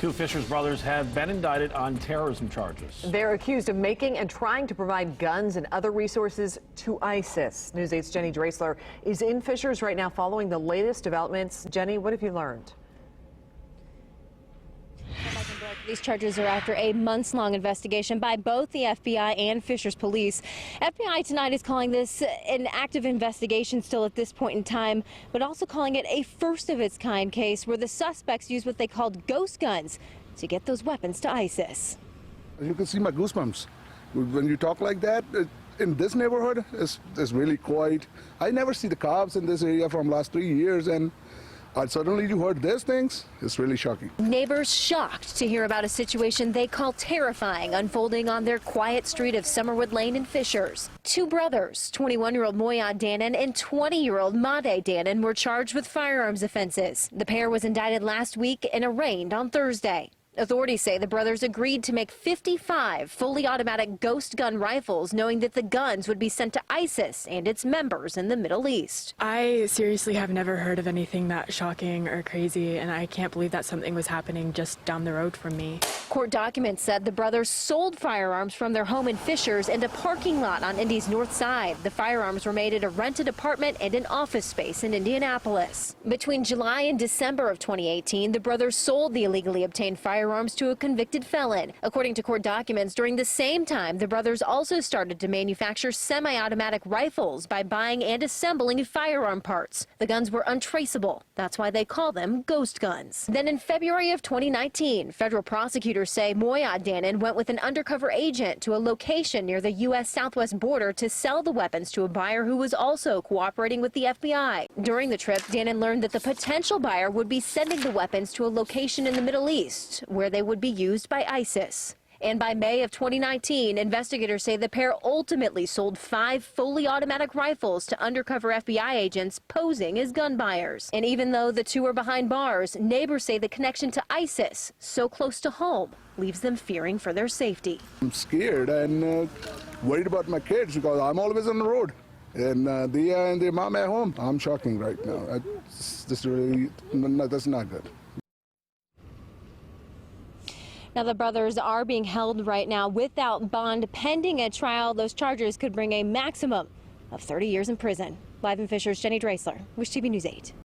Two Fishers brothers have been indicted on terrorism charges. They're accused of making and trying to provide guns and other resources to ISIS. News 8's Jenny Dreasler is in Fishers right now following the latest developments. Jenny, what have you learned? These charges are after a months-long investigation by both the FBI and Fishers police. FBI tonight is calling this an active investigation still at this point in time, but also calling it a first-of-its-kind case where the suspects used what they called ghost guns to get those weapons to ISIS. You can see my goosebumps. When you talk like that, in this neighborhood, it's really quiet. I never see the cops in this area from last 3 years, and suddenly you heard these things. It's really shocking. Neighbors shocked to hear about a situation they call terrifying unfolding on their quiet street of Summerwood Lane in Fishers. Two brothers, 21-year-old Moyad Danan and 20-year-old Made Danan, were charged with firearms offenses. The pair was indicted last week and arraigned on Thursday. Authorities say the brothers agreed to make 55 fully automatic ghost gun rifles, knowing that the guns would be sent to ISIS and its members in the Middle East. I seriously have never heard of anything that shocking or crazy, and I can't believe that something was happening just down the road from me. Court documents said the brothers sold firearms from their home in Fishers and a parking lot on Indy's north side. The firearms were made at a rented apartment and an office space in Indianapolis. Between July and December of 2018, the brothers sold the illegally obtained firearms to a convicted felon. According to court documents, during the same time, the brothers also started to manufacture semi-automatic rifles by buying and assembling firearm parts. The guns were untraceable. That's why they call them ghost guns. Then in February of 2019, federal prosecutors say Moyad Danan went with an undercover agent to a location near the U.S. southwest border to sell the weapons to a buyer who was also cooperating with the FBI. During the trip, Danan learned that the potential buyer would be sending the weapons to a location in the Middle East where they would be used by ISIS. And by May of 2019, investigators say the pair ultimately sold 5 fully automatic rifles to undercover FBI agents posing as gun buyers. And even though the two are behind bars, neighbors say the connection to ISIS, so close to home, leaves them fearing for their safety. I'm scared and worried about my kids because I'm always on the road. And they are and their mom at home. I'm shocking right now. That's not good. Now, the brothers are being held right now without bond pending a trial. Those charges could bring a maximum of 30 years in prison. Live in Fishers, Jenny Dreasler, Wish TV News 8.